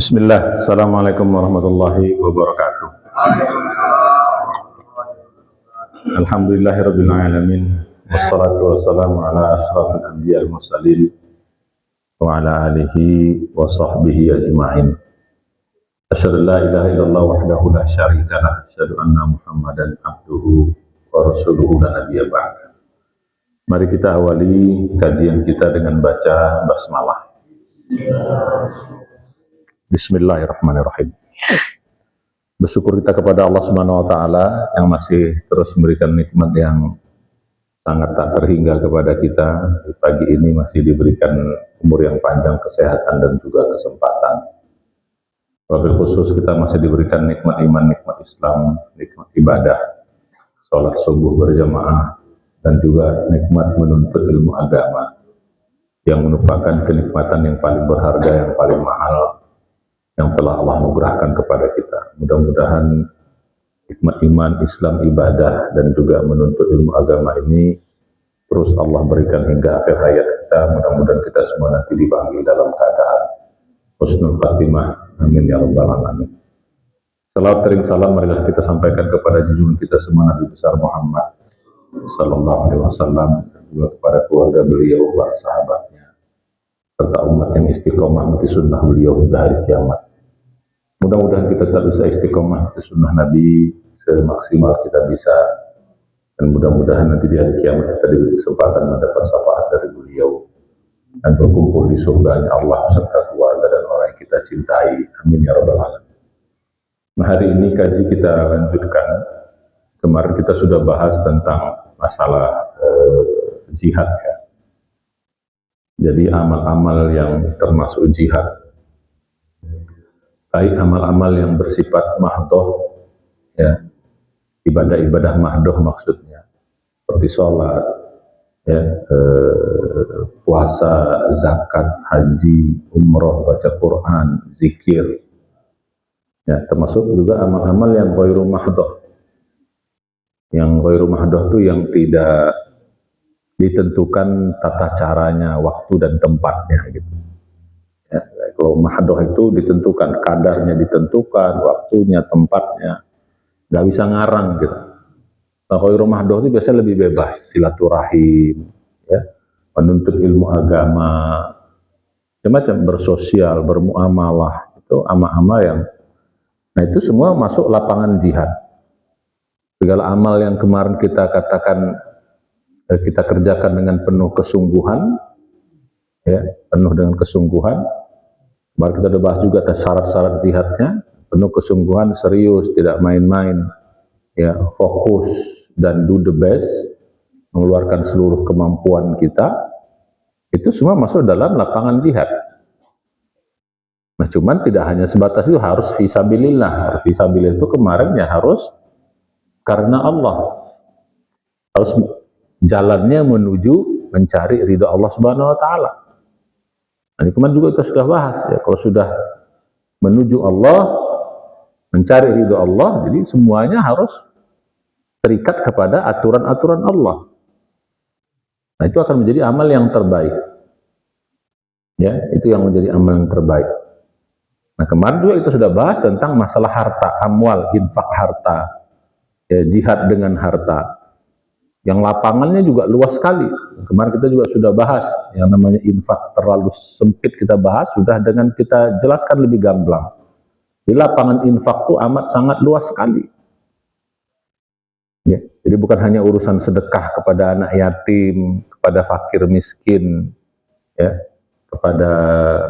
Bismillah, Assalamualaikum warahmatullahi wabarakatuh. Alhamdulillahirabbil alamin, wassalatu wassalamu ala asyrafil anbiya'il mursalin wa ala alihi wa sahbihi ajma'in. Asyhadu an la ilaha illallah wahdahu la syarika lah, asyhadu anna Muhammadan abduhu wa rasuluhu la nabiyya ba'da. Mari kita awali kajian kita dengan baca basmalah. Bismillahirrahmanirrahim. Bersyukur kita kepada Allah Subhanahu wa taala yang masih terus memberikan nikmat yang sangat tak terhingga kepada kita. Di pagi ini masih diberikan umur yang panjang, kesehatan dan juga kesempatan. Wabil khusus kita masih diberikan nikmat iman, nikmat Islam, nikmat ibadah, sholat subuh berjamaah dan juga nikmat menuntut ilmu agama yang merupakan kenikmatan yang paling berharga, yang paling mahal yang telah Allah anugerahkan kepada kita. Mudah-mudahan nikmat iman, Islam, ibadah, dan juga menuntut ilmu agama ini terus Allah berikan hingga akhir hayat kita. Mudah-mudahan kita semua nanti dipanggil dalam keadaan husnul khatimah. Amin ya rabbal alamin. Salawat tering salam marilah kita sampaikan kepada junjungan kita semua Nabi besar Muhammad sallallahu alaihi wasallam, dan juga kepada keluarga beliau, para sahabatnya, serta umat yang istiqomah mengikuti sunnah beliau hingga hari kiamat. Mudah-mudahan kita tetap bisa istiqomah mengikuti sunnah Nabi semaksimal kita bisa, dan mudah-mudahan nanti di hari kiamat kita diberi kesempatan mendapat syafaat dari beliau dan berkumpul di surganya Allah serta keluarga dan orang yang kita cintai. Amin ya rabbal alamin. Nah, hari ini kaji kita lanjutkan. Kemarin kita sudah bahas tentang masalah jihad ya. Jadi amal-amal yang termasuk jihad, baik amal-amal yang bersifat mahdoh ya, ibadah-ibadah mahdoh maksudnya, seperti sholat ya, puasa, zakat, haji, umroh, baca Quran, zikir ya, termasuk juga amal-amal yang ghairu mahdoh. Yang ghairu mahdoh itu yang tidak ditentukan tata caranya, waktu dan tempatnya gitu. Ya, kalau mahdoh itu ditentukan, kadarnya ditentukan, waktunya, tempatnya, nggak bisa ngarang gitu. Nah, ghairu mahdoh itu biasanya lebih bebas, silaturahim, ya, menuntut ilmu agama, macam-macam, bersosial, bermuamalah, itu amal-amal yang, nah itu semua masuk lapangan jihad. Segala amal yang kemarin kita katakan kita kerjakan dengan penuh kesungguhan, ya, penuh dengan kesungguhan. Kemarin kita sudah bahas juga atas syarat-syarat jihadnya, penuh kesungguhan, serius, tidak main-main, ya, fokus dan do the best, mengeluarkan seluruh kemampuan kita. Itu semua masuk dalam lapangan jihad. Nah, cuman tidak hanya sebatas itu, harus fisabilillah. Harus fisabilillah itu kemarin ya harus karena Allah, harus jalannya menuju mencari ridha Allah Subhanahu wa taala. Nah, kemarin juga kita sudah bahas ya, kalau sudah menuju Allah, mencari ridha Allah, jadi semuanya harus terikat kepada aturan-aturan Allah. Nah, itu akan menjadi amal yang terbaik. Ya, itu yang menjadi amal yang terbaik. Nah, kemarin juga kita sudah bahas tentang masalah harta, amwal, infak harta. Ya, jihad dengan harta yang lapangannya juga luas sekali. Kemarin kita juga sudah bahas yang namanya infak terlalu sempit, kita bahas sudah dengan kita jelaskan lebih gamblang. Di lapangan infak itu amat sangat luas sekali ya. Jadi bukan hanya urusan sedekah kepada anak yatim, kepada fakir miskin ya, kepada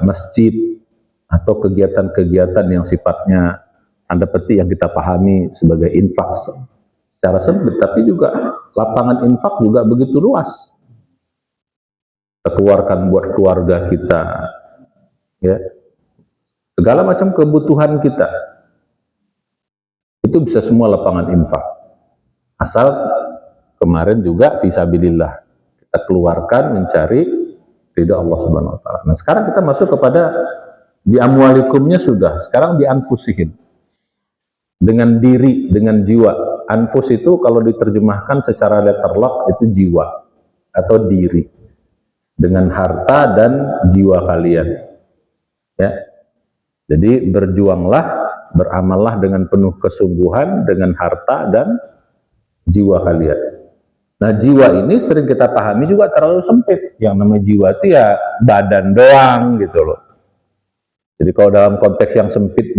masjid atau kegiatan-kegiatan yang sifatnya tanda petik yang kita pahami sebagai infak secara sempit, tapi juga lapangan infak juga begitu luas. Kita keluarkan buat keluarga kita, ya, segala macam kebutuhan kita, itu bisa semua lapangan infak. Asal kemarin juga fisabilillah, kita keluarkan mencari ridha Allah Subhanahu wa taala. Nah, sekarang kita masuk kepada di amwalikumnya sudah, sekarang di anfusihim. Dengan diri, dengan jiwa. Anfus itu kalau diterjemahkan secara letterlock itu jiwa atau diri. Dengan harta dan jiwa kalian. Ya. Jadi berjuanglah, beramallah dengan penuh kesungguhan, dengan harta dan jiwa kalian. Nah, jiwa ini sering kita pahami juga terlalu sempit. Yang namanya jiwa itu ya badan doang gitu loh. Jadi kalau dalam konteks yang sempit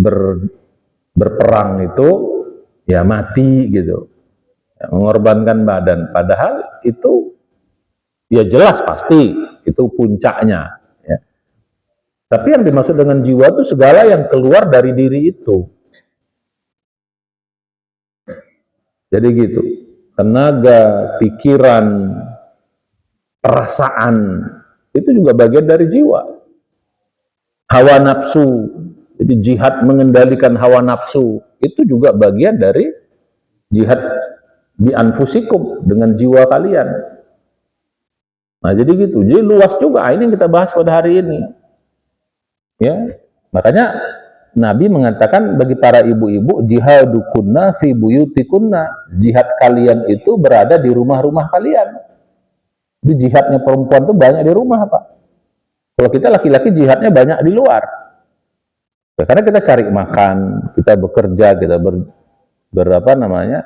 berperang itu ya mati gitu. Ya, mengorbankan badan. Padahal itu ya jelas pasti itu puncaknya. Ya. Tapi yang dimaksud dengan jiwa itu segala yang keluar dari diri itu. Jadi gitu. Tenaga, pikiran, perasaan, itu juga bagian dari jiwa. Hawa nafsu, jadi jihad mengendalikan hawa nafsu, itu juga bagian dari jihad bi anfusikum, dengan jiwa kalian. Nah jadi gitu, jadi luas juga, ini yang kita bahas pada hari ini. Ya, makanya Nabi mengatakan bagi para ibu-ibu, jihadukunna fi buyutikunna, jihad kalian itu berada di rumah-rumah kalian. Jadi jihadnya perempuan itu banyak di rumah, Pak. Kalau kita laki-laki jihadnya banyak di luar. Ya, karena kita cari makan, kita bekerja, kita berapa namanya,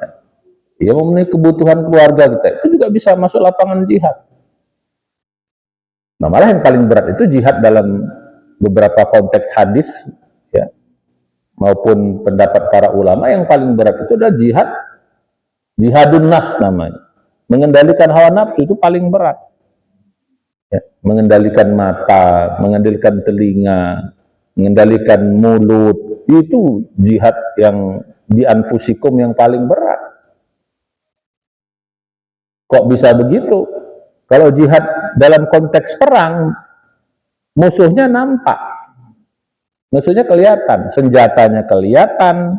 ya memenuhi kebutuhan keluarga kita, itu juga bisa masuk lapangan jihad. Nah malah yang paling berat itu jihad dalam beberapa konteks hadis, ya, maupun pendapat para ulama, yang paling berat itu adalah jihadun nafs namanya. Mengendalikan hawa nafsu itu paling berat. Ya, mengendalikan mata, mengendalikan telinga, mengendalikan mulut, itu jihad yang di anfusikum yang paling berat. Kok bisa begitu? Kalau jihad dalam konteks perang, musuhnya nampak. Musuhnya kelihatan, senjatanya kelihatan,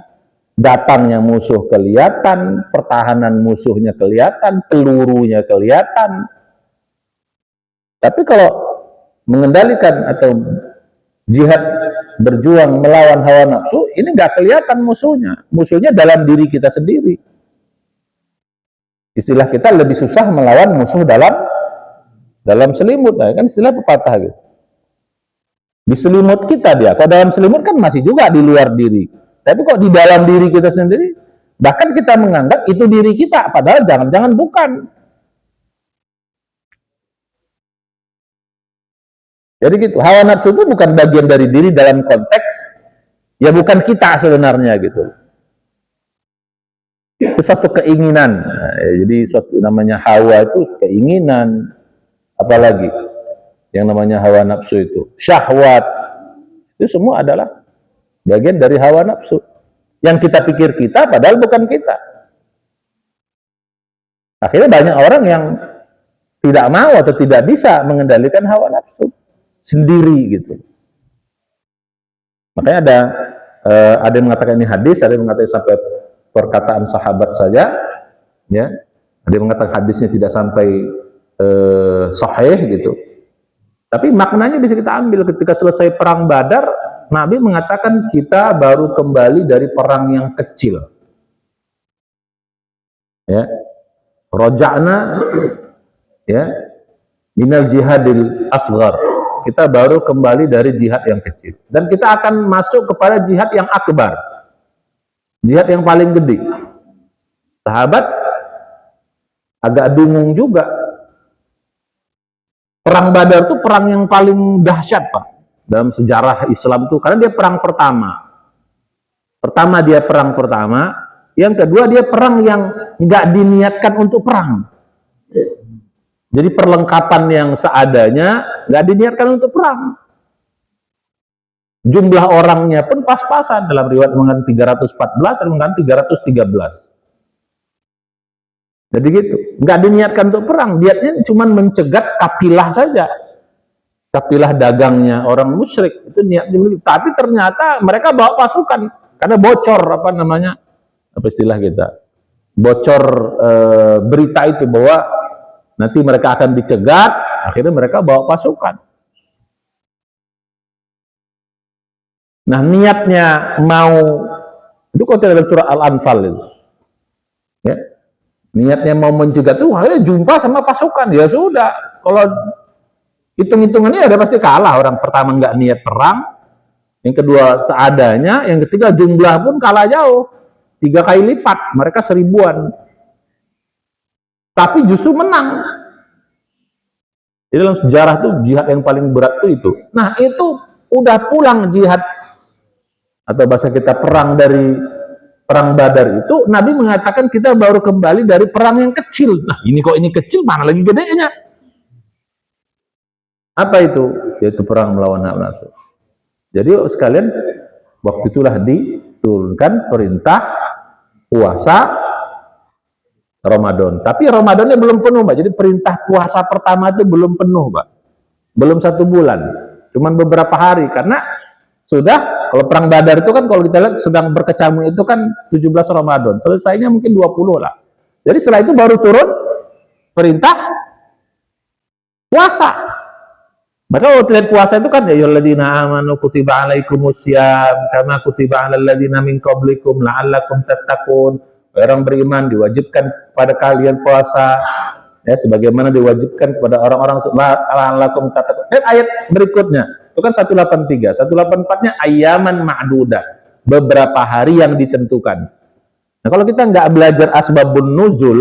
datangnya musuh kelihatan, pertahanan musuhnya kelihatan, pelurunya kelihatan. Tapi kalau mengendalikan atau jihad berjuang melawan hawa nafsu, ini nggak kelihatan musuhnya. Musuhnya dalam diri kita sendiri. Istilah kita lebih susah melawan musuh dalam selimut, nah, kan istilah pepatah gitu. Di selimut kita dia, kalau dalam selimut kan masih juga di luar diri. Tapi kok di dalam diri kita sendiri, bahkan kita menganggap itu diri kita, padahal jangan-jangan bukan. Jadi gitu, hawa nafsu itu bukan bagian dari diri dalam konteks, ya bukan kita sebenarnya gitu. Itu satu keinginan. Nah, jadi suatu namanya hawa itu keinginan, apalagi yang namanya hawa nafsu itu syahwat, itu semua adalah bagian dari hawa nafsu yang kita pikir kita padahal bukan kita. Akhirnya banyak orang yang tidak mau atau tidak bisa mengendalikan hawa nafsu sendiri gitu. Makanya ada yang mengatakan ini hadis, ada yang mengatakan sampai perkataan sahabat saja, ya. Ada yang mengatakan hadisnya tidak sampai sahih gitu. Tapi maknanya bisa kita ambil ketika selesai perang Badar, Nabi mengatakan kita baru kembali dari perang yang kecil. Ya. Roja'na ya minal jihadil asghar. Kita baru kembali dari jihad yang kecil. Dan kita akan masuk kepada jihad yang akbar. Jihad yang paling gede. Sahabat agak bingung juga. Perang Badar itu perang yang paling dahsyat, Pak, dalam sejarah Islam itu, karena dia perang pertama. Pertama dia perang pertama, yang kedua dia perang yang nggak diniatkan untuk perang. Jadi perlengkapan yang seadanya nggak diniatkan untuk perang. Jumlah orangnya pun pas-pasan, dalam riwayat mengatakan 314, ada mengatakan 313. Jadi gitu, nggak diniatkan untuk perang, niatnya cuma mencegat kafilah saja, kafilah dagangnya orang musyrik itu niatnya. Tapi ternyata mereka bawa pasukan karena bocor apa namanya, apa istilah kita, bocor berita itu bahwa nanti mereka akan dicegat, akhirnya mereka bawa pasukan. Nah niatnya mau itu kalau dalam surah Al-Anfal itu, ya. Niatnya mau mencegat tuh akhirnya jumpa sama pasukan, ya sudah. Kalau hitung-hitungannya ada pasti kalah, orang pertama nggak niat perang, yang kedua seadanya, yang ketiga jumlah pun kalah jauh, 3 kali lipat, mereka 1000-an. Tapi justru menang. Jadi dalam sejarah tuh jihad yang paling berat tuh itu. Nah itu udah pulang jihad, atau bahasa kita perang dari perang Badar itu, Nabi mengatakan kita baru kembali dari perang yang kecil. Nah ini kok ini kecil, mana lagi gedenya? Apa itu? Yaitu perang melawan hawa nafsu. Jadi sekalian, waktu itulah diturunkan perintah puasa Ramadan. Tapi Ramadannya belum penuh, Pak. Jadi perintah puasa pertama itu belum penuh, Pak. Belum 1 bulan. Cuman beberapa hari. Karena sudah, kalau perang Badar itu kan kalau kita lihat sedang berkecamuk itu kan 17 Ramadan. Selesainya mungkin 20 lah. Jadi setelah itu baru turun perintah puasa. Maka kalau lihat puasa itu kan, ya ayyuhalladzina amanu kutiba alaikumussyam kama kutiba alal ladzina min qablikum la'allakum tattaqun. Orang beriman diwajibkan pada kalian puasa, ya sebagaimana diwajibkan kepada orang-orang la'allakum tattaqun. Dan ayat berikutnya itu kan 183, 184-nya ayyaman ma'dudah, beberapa hari yang ditentukan. Nah kalau kita nggak belajar asbabun nuzul,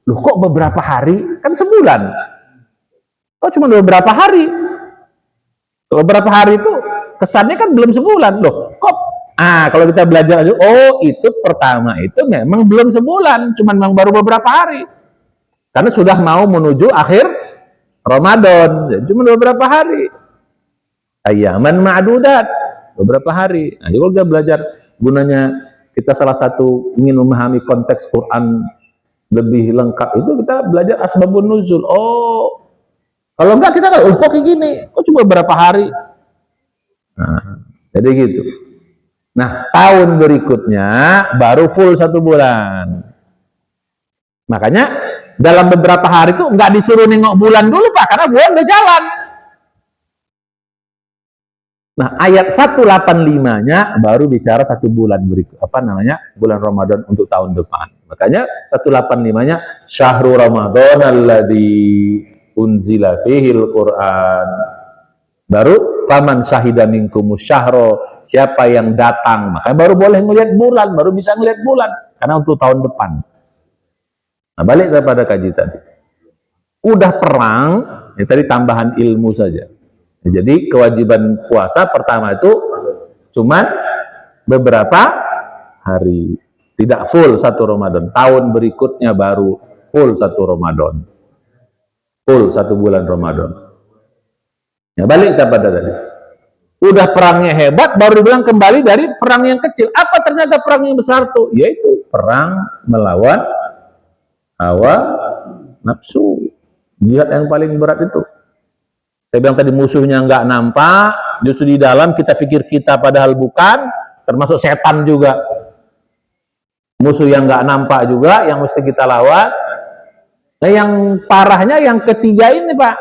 loh kok beberapa hari? Kan sebulan. Kok cuma beberapa hari? Beberapa hari itu kesannya kan belum sebulan. Loh kok? Kalau kita belajar aja, oh itu pertama itu memang belum sebulan, cuma memang baru beberapa hari. Karena sudah mau menuju akhir Ramadan, cuma beberapa hari. Ayyaman ma'dudat, beberapa hari. Nah, jadi kalau kita belajar, gunanya kita salah satu ingin memahami konteks Quran lebih lengkap itu kita belajar asbabun nuzul. Oh, kalau enggak kita nggak, kok kayak gini, kok cuma beberapa hari. Nah, jadi gitu. Nah, tahun berikutnya baru full 1 bulan. Makanya dalam beberapa hari itu nggak disuruh nengok bulan dulu, Pak, karena bulan udah jalan. Nah, ayat 185-nya baru bicara 1 bulan berikut, bulan Ramadan untuk tahun depan. Makanya 185-nya syahrul Ramadan alladzi unzila fihil Quran. Baru faman syahida minkumus syahro, siapa yang datang, makanya baru boleh ngelihat bulan, baru bisa ngelihat bulan, karena untuk tahun depan. Nah, balik kepada kaji tadi. Udah perang, ya tadi tambahan ilmu saja. Ya, jadi kewajiban puasa pertama itu cuman beberapa hari, tidak full 1 Ramadan. Tahun berikutnya baru full 1 Ramadan. Full 1 bulan Ramadan. Ya balik kepada tadi. Udah perangnya hebat, baru bilang kembali dari perang yang kecil. Apa ternyata perang yang besar tuh? Yaitu perang melawan hawa nafsu. Jihad yang paling berat itu. Saya bilang tadi musuhnya nggak nampak, justru di dalam kita pikir kita padahal bukan, termasuk setan juga. Musuh yang nggak nampak juga, yang mesti kita lawan. Nah yang parahnya yang ketiga ini, Pak.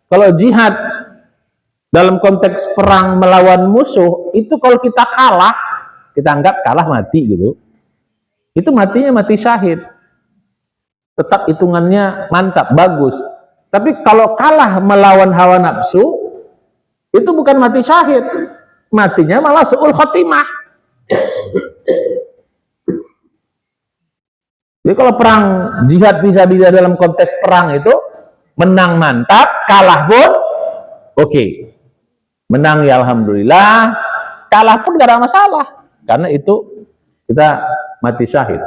Kalau jihad dalam konteks perang melawan musuh, itu kalau kita kalah, kita anggap kalah mati gitu. Itu matinya mati syahid. Tetap hitungannya mantap, bagus. Tapi kalau kalah melawan hawa nafsu, itu bukan mati syahid. Matinya malah su'ul khotimah. Jadi kalau perang jihad fisabilillah dalam konteks perang itu, menang mantap, kalah pun oke. Menang ya alhamdulillah, kalah pun gak ada masalah, karena itu kita mati syahid.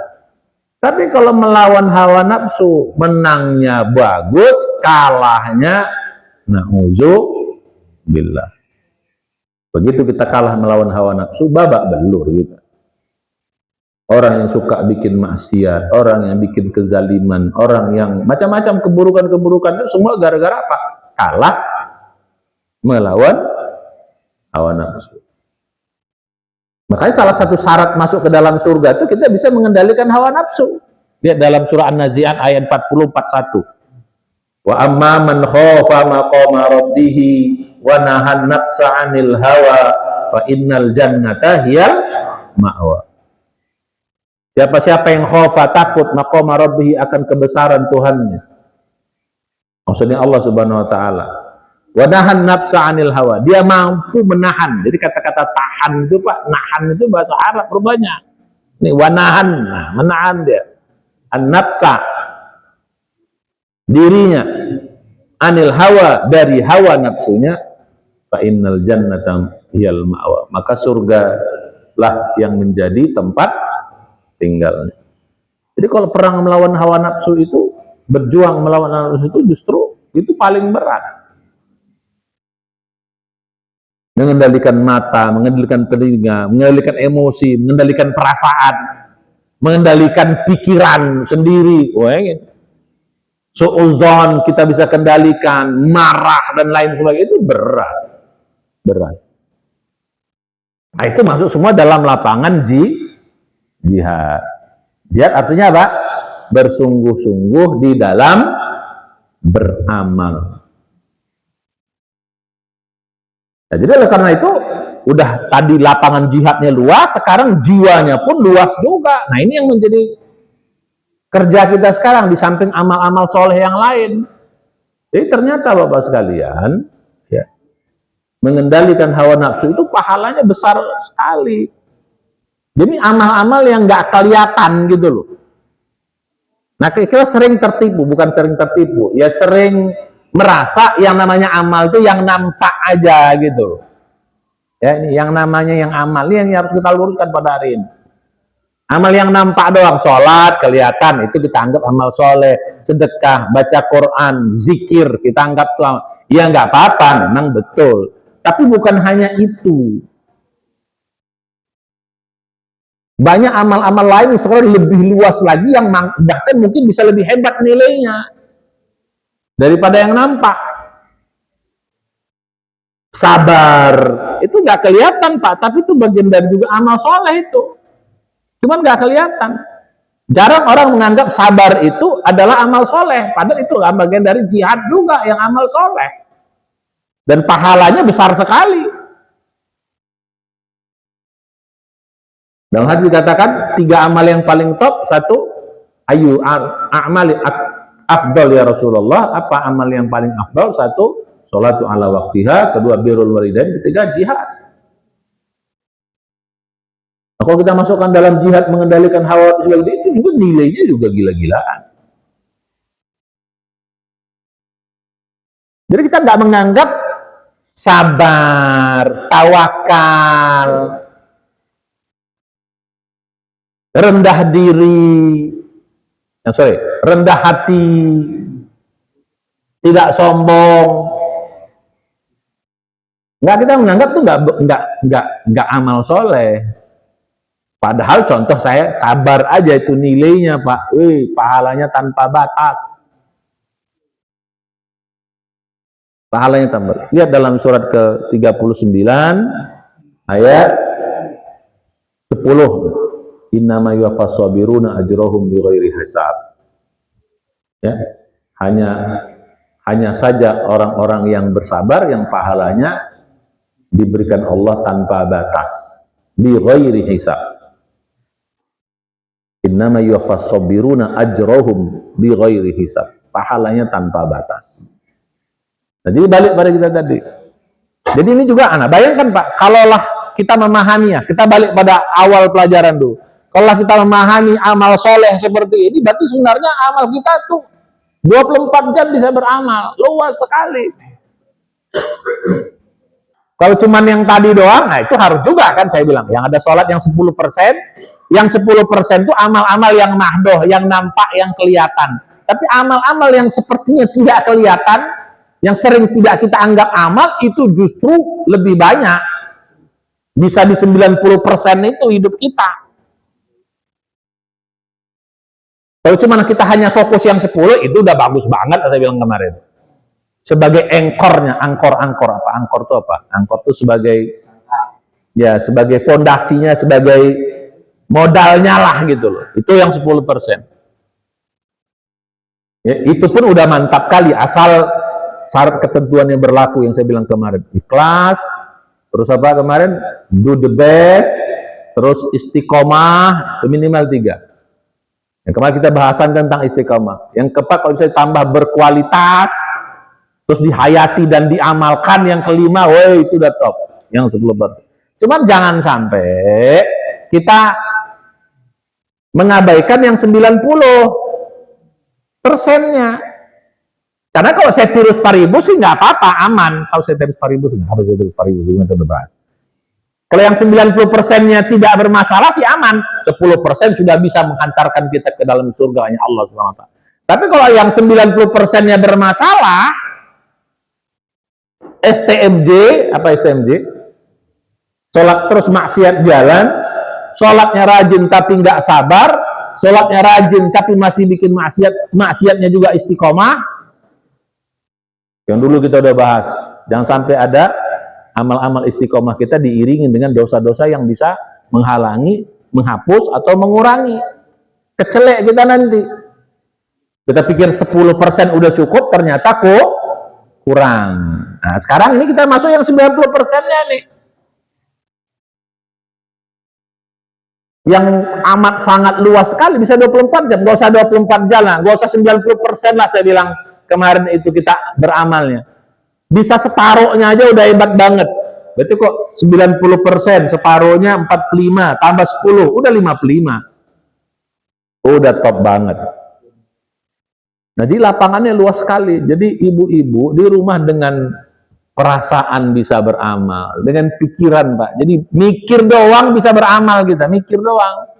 Tapi kalau melawan hawa nafsu, menangnya bagus, kalahnya na'udzubillah. Begitu kita kalah melawan hawa nafsu, babak belur gitu. Orang yang suka bikin maksiat, orang yang bikin kezaliman, orang yang macam-macam keburukan-keburukan itu semua gara-gara apa? Kalah melawan hawa nafsu. Makanya salah satu syarat masuk ke dalam surga itu kita bisa mengendalikan hawa nafsu. Lihat dalam surah An-Nazi'at ayat 40-41. Wa amma man khafa maqama rabbih wa nahan nafsa 'anil hawa fa innal jannata hiyal ma'wa. Siapa-siapa yang khafa, takut maqama rabbih, akan kebesaran Tuhannya. Maksudnya Allah Subhanahu wa taala. Wanahan nafsa anil hawa. Dia mampu menahan. Jadi kata-kata tahan itu Pak, nahan itu bahasa Arab rupanya. Ini wanahan, nah, menahan dia. An-nafsa, dirinya, anil hawa, dari hawa nafsunya, fa innal jannata hiyal ma'wa. Maka surga lah yang menjadi tempat tinggalnya. Jadi kalau perang melawan hawa nafsu itu, berjuang melawan hawa nafsu itu justru itu paling berat. Mengendalikan mata, mengendalikan telinga, mengendalikan emosi, mengendalikan perasaan, mengendalikan pikiran sendiri. Suuzon kita bisa kendalikan, marah dan lain sebagainya, itu berat. Nah, itu masuk semua dalam lapangan jihad. Jihad artinya apa? Bersungguh-sungguh di dalam beramal. Nah, jadi oleh karena itu udah tadi lapangan jihadnya luas, sekarang jiwanya pun luas juga. Nah, ini yang menjadi kerja kita sekarang di samping amal-amal soleh yang lain. Jadi ternyata Bapak sekalian, ya, mengendalikan hawa nafsu itu pahalanya besar sekali. Jadi amal-amal yang nggak kelihatan gitu loh. Nah, kita sering tertipu, bukan sering tertipu, ya sering merasa yang namanya amal itu yang nampak aja gitu. Ya, ini yang namanya yang amal ini yang harus kita luruskan pada hari ini. Amal yang nampak doang, sholat kelihatan, itu kita anggap amal soleh, sedekah, baca Quran, zikir, kita anggap tuh, ya nggak apa-apa, memang betul. Tapi bukan hanya itu. Banyak amal-amal lain yang sekarang lebih luas lagi, yang bahkan mungkin bisa lebih hebat nilainya daripada yang nampak. Sabar itu nggak kelihatan Pak, tapi itu bagian dari juga amal soleh itu, cuman nggak kelihatan. Jarang orang menganggap sabar itu adalah amal soleh, padahal itu bagian dari jihad juga yang amal soleh, dan pahalanya besar sekali. Dalam hadis dikatakan 3 amal yang paling top, 1 ayu a'mali afdal ya Rasulullah. Apa amal yang paling afdal? 1 sholatu ala waktiha, 2 birrul walidain, 3 jihad. Nah, kalau kita masukkan dalam jihad mengendalikan hawa itu juga nilainya juga gila-gilaan. Jadi kita nggak menganggap sabar, tawakal, rendah diri, rendah hati, tidak sombong. Nggak, kita menganggap tuh nggak amal soleh. Padahal contoh saya sabar aja itu nilainya Pak, pahalanya tanpa batas. Pahalanya tanpa. Lihat dalam surat ke-39 ayat 10. Innama yuwaffas sabiruna ajrahum bighairi hisab. Ya, hanya saja orang-orang yang bersabar yang pahalanya diberikan Allah tanpa batas, bighairi hisab. Innama yuwaffas sabiruna ajrahum bighairi hisab. Pahalanya tanpa batas. Nah, jadi balik pada kita tadi. Jadi ini juga bayangkan Pak, kalaulah kita memahaminya, kita balik pada awal pelajaran dulu. Kalau kita memahami amal soleh seperti ini, berarti sebenarnya amal kita tuh 24 jam bisa beramal, luas sekali. Kalau cuman yang tadi doang, nah itu harus juga kan saya bilang, yang ada sholat yang 10%, yang 10% itu amal-amal yang mahdoh, yang nampak, yang kelihatan. Tapi amal-amal yang sepertinya tidak kelihatan, yang sering tidak kita anggap amal, itu justru lebih banyak. Bisa di 90% itu hidup kita. Kalau cuma kita hanya fokus yang 10, itu udah bagus banget, saya bilang kemarin. Sebagai angkornya, angkor apa? Angkor itu apa? Angkor itu sebagai fondasinya, sebagai modalnya lah gitu loh. Itu yang 10%. Ya, itu pun udah mantap kali, asal syarat ketentuannya berlaku yang saya bilang kemarin. Ikhlas, terus apa kemarin? Do the best, terus istiqomah, minimal 3. Yang kemarin kita bahasan tentang istiqomah. Yang keempat, kalau bisa tambah berkualitas, terus dihayati dan diamalkan yang kelima, woi itu udah top, yang 10%. Cuman jangan sampai kita mengabaikan yang 90%-nya. Karena kalau ceteris paribus sih nggak apa-apa, aman. Kalau ceteris paribus, nggak harus ceteris paribus, kita udah bahas. Kalau yang 90%-nya tidak bermasalah sih aman. 10% sudah bisa menghantarkan kita ke dalam surga-Nya Allah SWT. Tapi kalau yang 90%-nya bermasalah, STMJ, apa STMJ? Sholat terus maksiat jalan, sholatnya rajin tapi nggak sabar, sholatnya rajin tapi masih bikin maksiat, maksiatnya juga istiqomah. Yang dulu kita udah bahas, jangan sampai ada amal-amal istiqomah kita diiringi dengan dosa-dosa yang bisa menghalangi, menghapus, atau mengurangi. Kecelek kita nanti. Kita pikir 10% udah cukup, ternyata kok kurang. Nah, sekarang ini kita masuk yang 90%-nya nih. Yang amat sangat luas sekali, bisa 24 jam, gak usah 24 jam lah, gak usah 90% lah saya bilang kemarin itu kita beramalnya. Bisa separuhnya aja udah hebat banget. Berarti kok 90%, separuhnya 45, tambah 10, udah 55. Udah top banget. Nah, jadi lapangannya luas sekali. Jadi ibu-ibu di rumah dengan perasaan bisa beramal, dengan pikiran, Pak. Jadi mikir doang bisa beramal kita, mikir doang.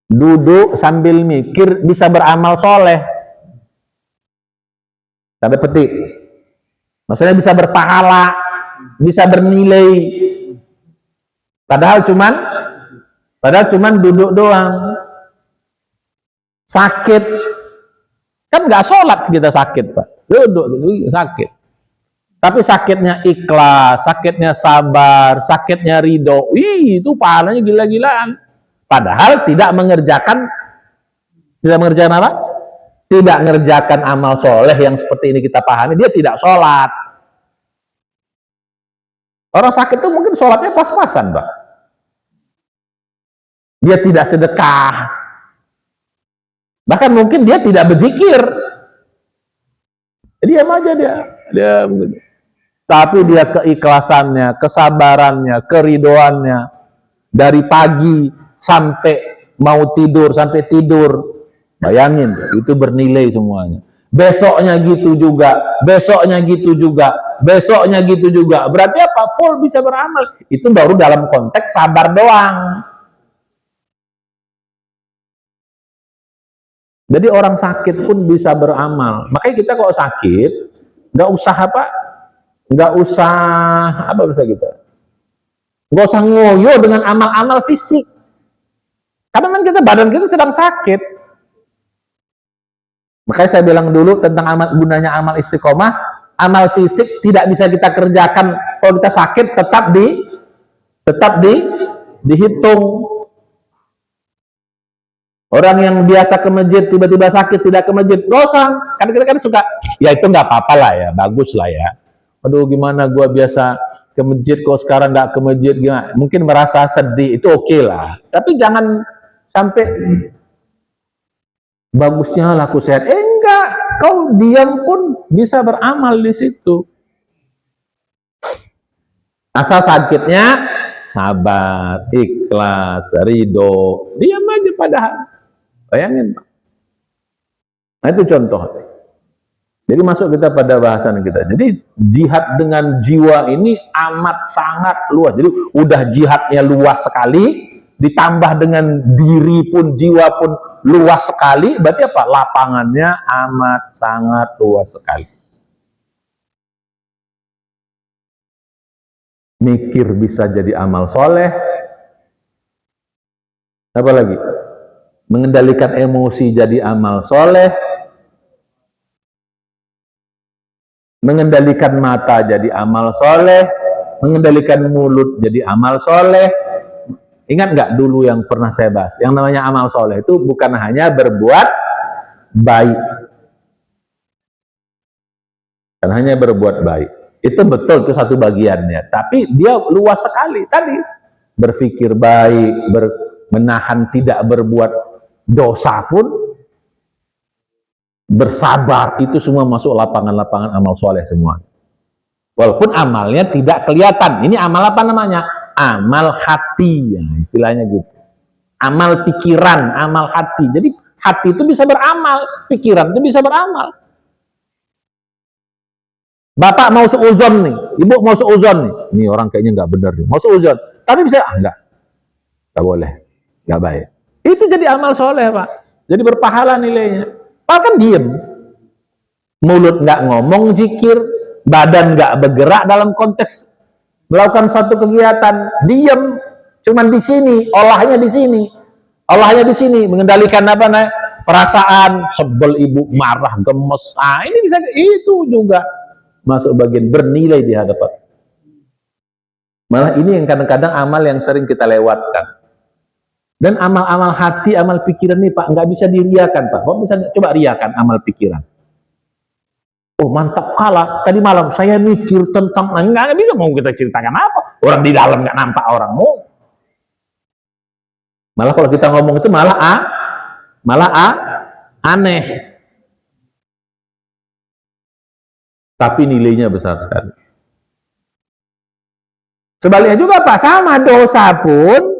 Duduk sambil mikir bisa beramal soleh. Tanda petik. Maksudnya bisa berpahala, bisa bernilai. Padahal cuman duduk doang. Sakit. Kan nggak sholat kita sakit, Pak. Duduk sakit. Tapi sakitnya ikhlas, sakitnya sabar, sakitnya ridho. Itu pahalanya gila-gilaan. Padahal tidak mengerjakan apa? Tidak mengerjakan amal soleh yang seperti ini kita pahami, dia tidak sholat. Orang sakit itu mungkin sholatnya pas-pasan, Pak. Dia tidak sedekah. Bahkan mungkin dia tidak berzikir. Diam aja dia begitu. Tapi dia keikhlasannya, kesabarannya, keridoannya, dari pagi sampai mau tidur, sampai tidur, bayangin, itu bernilai semuanya. Besoknya gitu juga, besoknya gitu juga, besoknya gitu juga. Berarti apa? Full bisa beramal. Itu baru dalam konteks sabar doang. Jadi orang sakit pun bisa beramal. Makanya kita kalau sakit, nggak usah apa? Nggak usah apa bisa kita? Nggak usah ngoyo dengan amal-amal fisik. Karena kan badan kita sedang sakit. Makanya saya bilang dulu tentang gunanya amal istiqomah. Amal fisik tidak bisa kita kerjakan kalau kita sakit, tetap dihitung. Orang yang biasa ke masjid tiba-tiba sakit tidak ke masjid, nggak usah. Kan kita kan suka, ya itu nggak apa-apa lah ya, bagus lah ya. Aduh gimana gua biasa ke masjid kok sekarang nggak ke masjid, gimana? Mungkin merasa sedih, itu oke lah. Tapi jangan sampai bagusnya laku sehat. Enggak, kau diam pun bisa beramal di situ. Asal sakitnya sabar, ikhlas, ridho, diam aja padahal. Bayangin, Pak. Nah itu contoh. Jadi masuk kita pada bahasan kita. Jadi jihad dengan jiwa ini amat sangat luas. Jadi udah jihadnya luas sekali, ditambah dengan diri pun, jiwa pun luas sekali. Berarti apa? Lapangannya amat sangat luas sekali. Mikir bisa jadi amal soleh. Apa lagi? Mengendalikan emosi jadi amal soleh. Mengendalikan mata jadi amal soleh. Mengendalikan mulut jadi amal soleh. Ingat nggak dulu yang pernah saya bahas? Yang namanya amal soleh itu bukan hanya berbuat baik. Bukan hanya berbuat baik. Itu betul, itu satu bagiannya. Tapi dia luas sekali. Tadi berpikir baik, ber, menahan tidak berbuat dosa pun bersabar, itu semua masuk lapangan-lapangan amal soleh semua. Walaupun amalnya tidak kelihatan. Ini amal apa namanya? Amal hati, ya, istilahnya gitu. Amal pikiran, amal hati. Jadi hati itu bisa beramal, pikiran itu bisa beramal. Bapak mau seuzon nih, ibu mau seuzon nih. Ini orang kayaknya nggak benar nih, mau seuzon. Tapi bisa, nggak boleh, nggak baik. Itu jadi amal soleh, Pak. Jadi berpahala nilainya. Pak kan diem, mulut nggak ngomong zikir, badan nggak bergerak dalam konteks melakukan suatu kegiatan, diem, cuman di sini, olahnya di sini, mengendalikan apa nih? Perasaan, sebel ibu, marah, gemes. Ini bisa, itu juga masuk bagian bernilai di hadapan. Malah ini yang kadang-kadang amal yang sering kita lewatkan. Dan amal-amal hati, amal pikiran nih Pak, nggak bisa diriakan Pak. Kok bisa coba riakan amal pikiran? Oh mantap kalah, tadi malam saya mikir tentang, nggak bisa, mau kita ceritakan apa? Orang di dalam nggak nampak orang mau. Malah kalau kita ngomong itu malah aneh. Tapi nilainya besar sekali. Sebaliknya juga Pak, sama dosa pun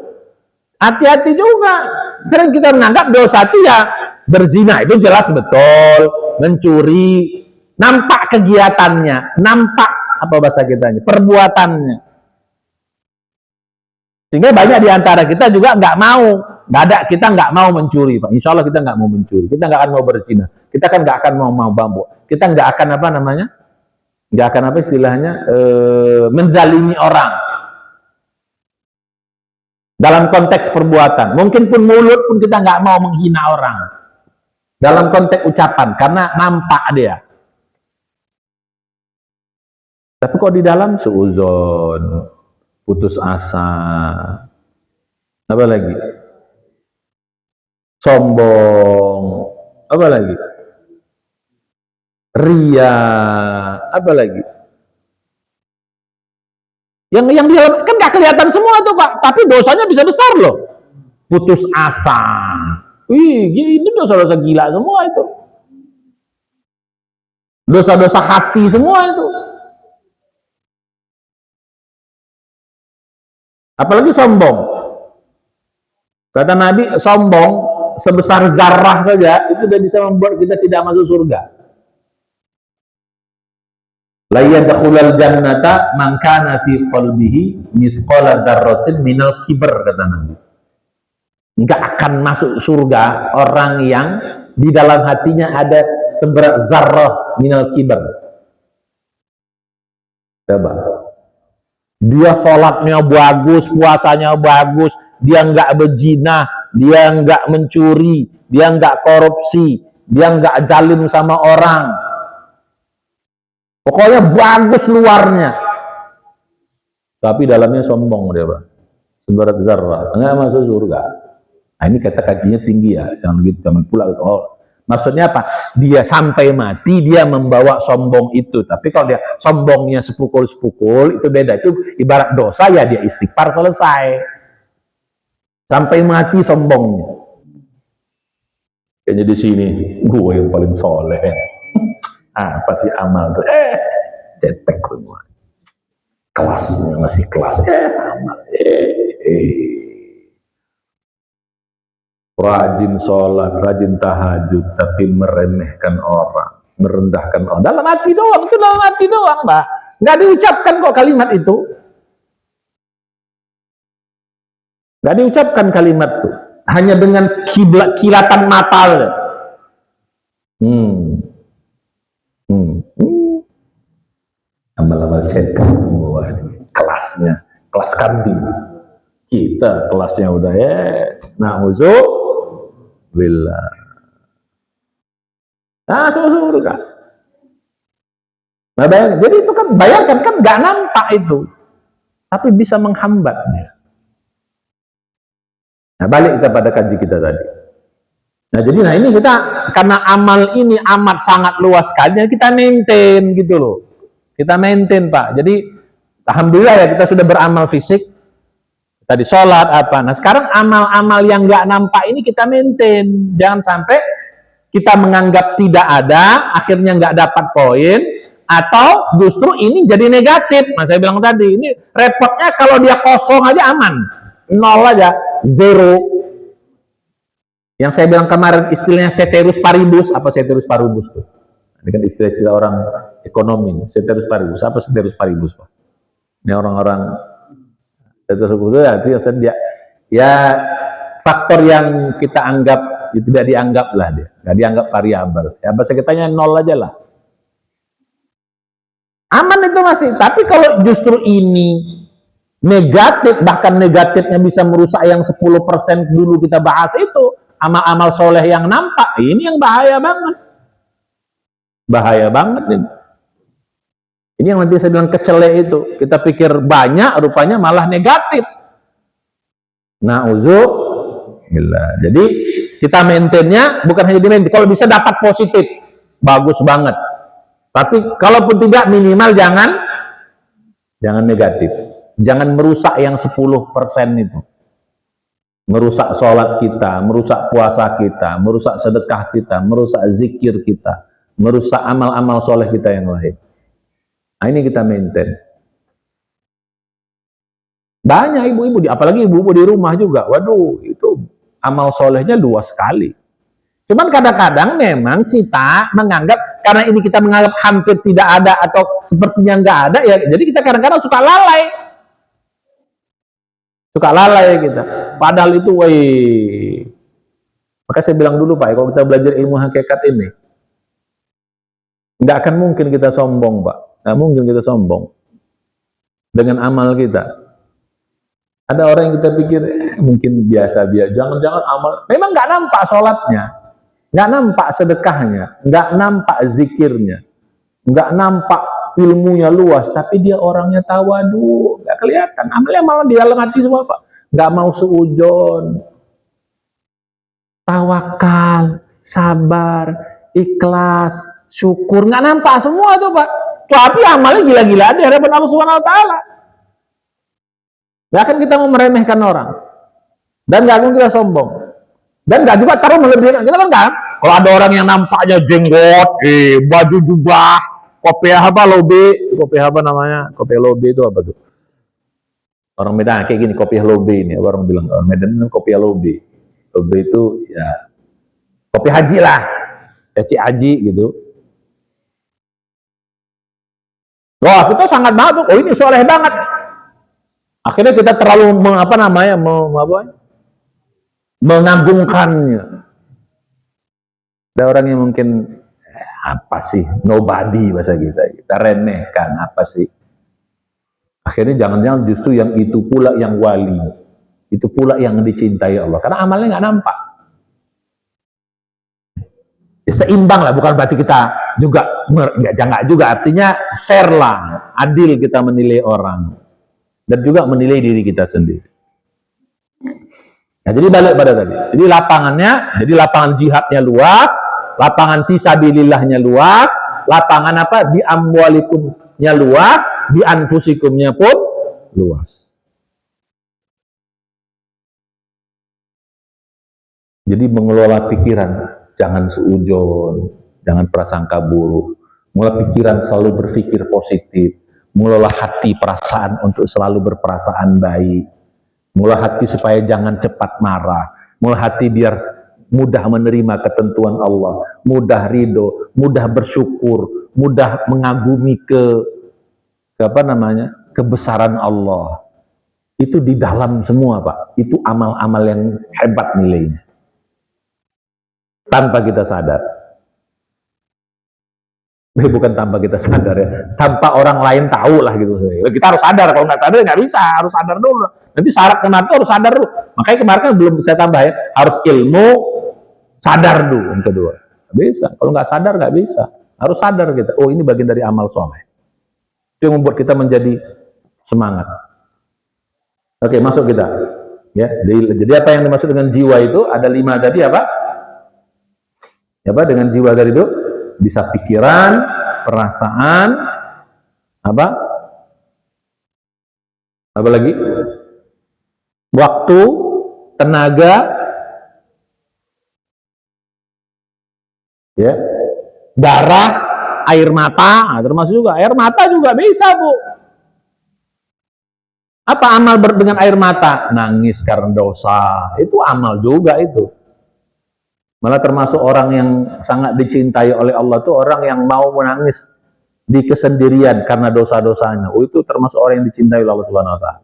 hati-hati juga. Sering kita menganggap dosa itu ya berzina, itu jelas betul, mencuri, nampak kegiatannya, nampak apa bahasa kitanya, perbuatannya. Sehingga banyak di antara kita juga nggak mau, kita nggak mau mencuri, Pak. Insya Allah kita nggak mau mencuri, kita nggak akan mau berzina, kita kan nggak akan mau mabuk, kita nggak akan apa namanya, nggak akan apa istilahnya, menzalimi orang. Dalam konteks perbuatan, mungkin pun mulut pun kita nggak mau menghina orang. Dalam konteks ucapan, karena nampak dia. Tapi kok di dalam suuzon, putus asa, apa lagi? Sombong, apa lagi? Ria, apa lagi? Yang di dalam kan nggak kelihatan semua tuh Pak, tapi dosanya bisa besar loh. Putus asa, ini dosa-dosa gila semua itu. Dosa-dosa hati semua itu. Apalagi sombong. Kata Nabi, sombong sebesar zarrah saja itu sudah bisa membuat kita tidak masuk surga. La yadkhulul jannata man kana fi qalbihi mithqala dzarratin minal kibr, kata Nabi. Enggak akan masuk surga orang yang di dalam hatinya ada seberat zarrah minal kibr. Coba. Dia sholatnya bagus, puasanya bagus, dia enggak berzina, dia enggak mencuri, dia enggak korupsi, dia enggak zalim sama orang. Pokoknya bagus luarnya, tapi dalamnya sombong dia Pak, seberat zarrah, enggak masuk surga. Nah, ini kata kajinya tinggi ya, jangan gitu, jangan pula gitu. Oh, maksudnya apa? Dia sampai mati dia membawa sombong itu, tapi kalau dia sombongnya sepukul-sepukul itu beda, itu ibarat dosa ya dia istighfar selesai. Sampai mati sombongnya. Kayaknya di sini gue yang paling soleh. Apa sih amal tuh? Cetek semua. Kelasnya masih kelas. Amal. Rajin sholat, rajin tahajud, tapi meremehkan orang, merendahkan orang. Dalam hati doang, itu dalam hati doang, Mbak. Nggak diucapkan kok kalimat itu. Nggak diucapkan kalimat itu. Hanya dengan kilatan mata. Amal-amal cetek semua ini. Kelasnya, kelas kambing. Kita kelasnya udah na'udzubillah. Nah, surga. Nah, bayangkan. Jadi itu kan, bayangkan kan nggak nampak itu, tapi bisa menghambatnya. Nah, balik kita pada kaji kita tadi. Nah, jadi ini kita, karena amal ini amat sangat luas sekali, kita maintain gitu loh. Kita maintain Pak. Jadi alhamdulillah ya kita sudah beramal fisik, tadi sholat apa. Nah sekarang amal-amal yang nggak nampak ini kita maintain. Jangan sampai kita menganggap tidak ada, akhirnya nggak dapat poin, atau justru ini jadi negatif. Nah, saya bilang tadi, ini repotnya kalau dia kosong aja aman, nol aja, zero. Yang saya bilang kemarin istilahnya ceteris paribus, apa ceteris paribus tuh? Ini kan istilah-istilah orang ekonomi, ceteris paribus. Apa ceteris paribus, Pak? Ini orang-orang ceteris paribus itu ya faktor yang kita anggap tidak dianggap lah dia, nggak dianggap variabel. Ya bahasa kitanya nol aja lah. Aman itu masih. Tapi kalau justru ini negatif, bahkan negatifnya bisa merusak yang 10% dulu kita bahas itu, amal-amal soleh yang nampak, ini yang bahaya banget. Bahaya banget ini. Ini yang nanti saya bilang kecele itu. Kita pikir banyak, rupanya malah negatif. Na'udzubillah. Jadi kita maintainnya bukan hanya di maintain, kalau bisa dapat positif, bagus banget. Tapi kalaupun tidak, minimal jangan negatif. Jangan merusak yang 10% itu. Merusak sholat kita, merusak puasa kita, merusak sedekah kita, merusak zikir kita, merusak amal-amal soleh kita yang lain. Nah, ini kita maintain. Banyak ibu-ibu, apalagi ibu-ibu di rumah juga. Waduh, itu amal solehnya luas sekali. Cuman kadang-kadang memang kita menganggap, karena ini kita menganggap hampir tidak ada atau sepertinya nggak ada, ya jadi kita kadang-kadang suka lalai. Suka lalai kita. Padahal itu, maka saya bilang dulu Pak, kalau kita belajar ilmu hakikat ini, nggak akan mungkin kita sombong Pak. Nggak mungkin kita sombong dengan amal kita. Ada orang yang kita pikir mungkin biasa-biasa, jangan-jangan amal, memang nggak nampak sholatnya, nggak nampak sedekahnya, nggak nampak zikirnya, nggak nampak ilmunya luas, tapi dia orangnya tawadu, nggak kelihatan. Amalnya malah di dalam hati semua Pak, nggak mau seujon, tawakal, sabar, ikhlas, syukur, nggak nampak semua tuh Pak. Tapi amalnya gila-gila di hadapan Allah Subhanahu Wa Taala. Nggak akan kita mau meremehkan orang, dan nggak akan kita sombong, dan nggak juga taruh melebihkan. Kita kan nggak. Kalau ada orang yang nampaknya jenggot, baju jubah, kopiah apa lobe, kopiah apa namanya, kopiah lobe itu apa tuh? Orang Medan kayak gini, kopiah lobe ini, orang bilang orang Medan itu kopiah lobe. Lobe itu ya kopi haji lah, eci haji gitu. Wah, kita sangat banget tuh. Oh, ini soleh banget. Akhirnya kita terlalu mengagungkannya. Ada orang yang mungkin apa sih, nobody bahasa kita remehkan, apa sih. Akhirnya jangan-jangan justru yang itu pula yang wali, itu pula yang dicintai Allah, karena amalnya nggak nampak. Ya, seimbang lah, bukan berarti kita juga nggak juga, artinya fair lah, adil kita menilai orang. Dan juga menilai diri kita sendiri. Nah, jadi balik pada tadi. Jadi lapangannya, jadi lapangan jihadnya luas, lapangan fisabilillahnya luas, lapangan apa? Di amwalikumnya luas, di anfusikumnya pun luas. Jadi mengelola pikiran, jangan seujon, jangan prasangka buruk. Mengelola pikiran selalu berpikir positif. Mengelola hati perasaan untuk selalu berperasaan baik. Mengelola hati supaya jangan cepat marah. Mengelola hati biar mudah menerima ketentuan Allah, mudah ridho, mudah bersyukur, mudah mengagumi kebesaran Allah. Itu di dalam semua Pak. Itu amal-amal yang hebat nilainya. Tanpa kita sadar. Bukan tanpa kita sadar ya, tanpa orang lain tahu lah gitu. Kita harus sadar, kalau nggak sadar nggak bisa, harus sadar dulu. Nanti syarat kemarin itu harus sadar dulu. Makanya kemarin kan belum saya tambah ya, harus ilmu, sadar dulu yang kedua. Nggak bisa, kalau nggak sadar nggak bisa. Harus sadar kita, oh ini bagian dari amal soleh. Itu yang membuat kita menjadi semangat. Oke, masuk kita. Ya, jadi apa yang dimaksud dengan jiwa itu? Ada 5 tadi apa? Apa dengan jiwa tadi itu? Bisa pikiran, perasaan, apa lagi? Waktu, tenaga, Ya, darah, air mata, nah, termasuk juga air mata juga bisa, Bu. Apa amal dengan air mata? Nangis karena dosa. Itu amal juga itu. Malah termasuk orang yang sangat dicintai oleh Allah itu orang yang mau menangis di kesendirian karena dosa-dosanya. Oh, itu termasuk orang yang dicintai oleh Allah Subhanahu wa taala.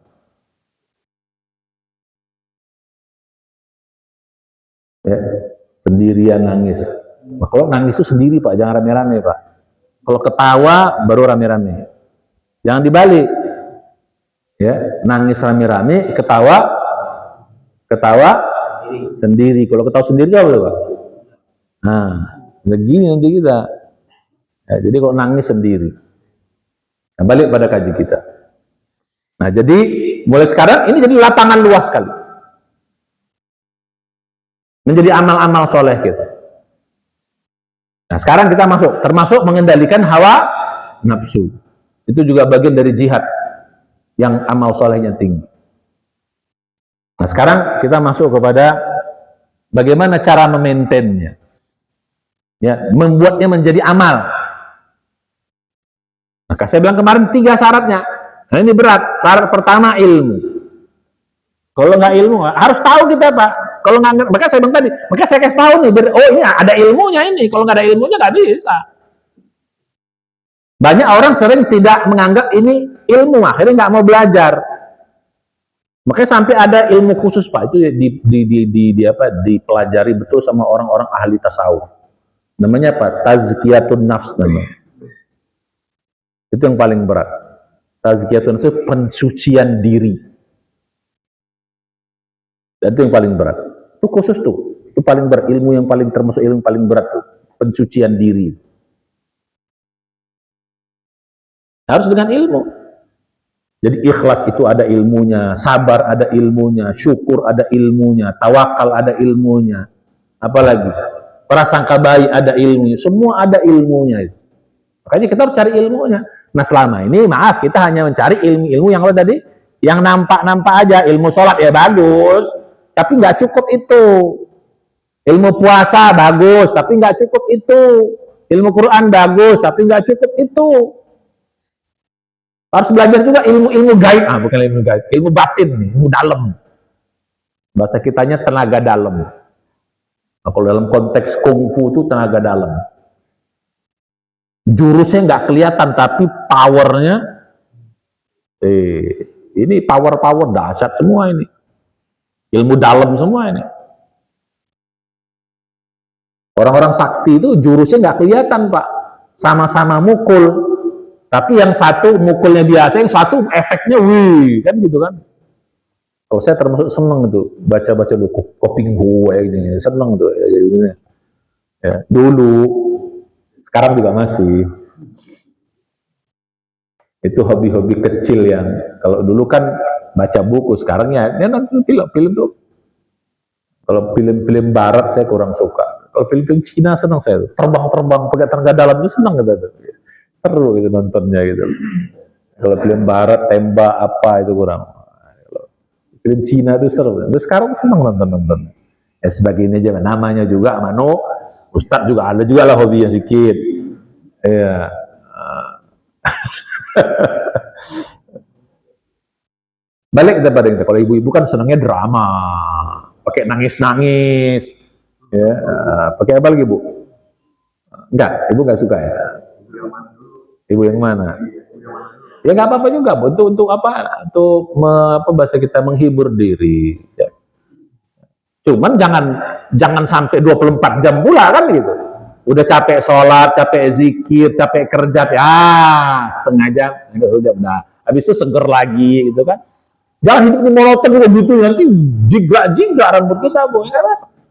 Ya, sendirian nangis. Nah, kalau nangis itu sendiri, Pak, jangan rame-rame, Pak. Kalau ketawa baru rame-rame. Jangan dibalik. Ya, nangis rame-rame, ketawa sendiri. Kalau ketawa sendiri itu apa, Pak? Nah, begini nanti kita. Ya, jadi kalau nangis sendiri. Nah, balik pada kaji kita. Nah, jadi mulai sekarang ini jadi lapangan luas sekali. Menjadi amal-amal soleh kita. Nah, sekarang kita masuk, termasuk mengendalikan hawa nafsu. Itu juga bagian dari jihad yang amal solehnya tinggi. Nah, sekarang kita masuk kepada bagaimana cara memaintainnya. Ya, membuatnya menjadi amal. Maka saya bilang kemarin 3 syaratnya. Nah, ini berat. Syarat pertama ilmu. Kalau nggak ilmu, harus tahu kita, Pak. Kalau nggak, maka saya bilang tadi, maka saya kasih tahu nih, oh ini ada ilmunya ini. Kalau nggak ada ilmunya nggak bisa. Banyak orang sering tidak menganggap ini ilmu, akhirnya nggak mau belajar. Makanya sampai ada ilmu khusus, Pak, itu dipelajari betul sama orang-orang ahli tasawuf. Namanya apa? Tazkiyatun nafs namanya. Itu yang paling berat. Tazkiyatun nafs itu pensucian diri. Dan itu yang paling berat. Itu khusus tuh. Itu paling berat, ilmu yang paling termasuk ilmu paling berat tuh. Pensucian diri. Harus dengan ilmu. Jadi ikhlas itu ada ilmunya, sabar ada ilmunya, syukur ada ilmunya, tawakal ada ilmunya. Apalagi? Prasangka baik ada ilmunya. Semua ada ilmunya. Makanya kita harus cari ilmunya. Nah, selama ini maaf kita hanya mencari ilmu-ilmu yang apa tadi? Yang nampak-nampak aja. Ilmu sholat ya bagus, tapi nggak cukup itu. Ilmu puasa bagus, tapi nggak cukup itu. Ilmu Quran bagus, tapi nggak cukup itu. Harus belajar juga ilmu-ilmu gaib. Ah, bukan ilmu gaib, ilmu batin, ilmu dalam. Bahasa kitanya tenaga dalam. Nah, kalau dalam konteks kungfu itu tenaga dalam. Jurusnya nggak kelihatan, tapi powernya, ini power dahsyat semua ini. Ilmu dalam semua ini. Orang-orang sakti itu jurusnya nggak kelihatan, Pak. Sama-sama mukul. Tapi yang satu mukulnya biasa, yang satu efeknya wih, kan gitu kan. Kalau saya termasuk seneng itu, baca-baca dulu, Koping Hu, gitu, seneng tuh. Ya, dulu, sekarang juga masih. Itu hobi-hobi kecil yang, kalau dulu kan baca buku, sekarang ya nonton film tuh. Kalau film-film barat saya kurang suka. Kalau film-film Cina senang saya. Terbang-terbang pakai tenaga dalam itu senang gitu. Seru gitu nontonnya gitu. Kalau film barat tembak apa itu kurang. Film Cina itu seru. Tapi sekarang senang nonton. Ya sebagainya aja. Namanya juga Mano, Ustadz juga ada juga lah hobi yang sedikit. Iya. Balik kita pada kita. Kalau ibu-ibu kan senangnya drama, pakai nangis-nangis, ya. Pakai apa lagi, Bu? Enggak, ibu nggak suka ya. Ibu yang mana? Ya nggak apa-apa juga, Bu. Untuk apa? Untuk apa bahasa kita menghibur diri. Ya. Cuman jangan sampai 24 jam pula kan gitu. Udah capek sholat, capek zikir, capek kerja, ya setengah jam, udah. Habis itu seger lagi gitu kan. Jangan hidup di monoton gitu, nanti jigak rambut kita, Bu.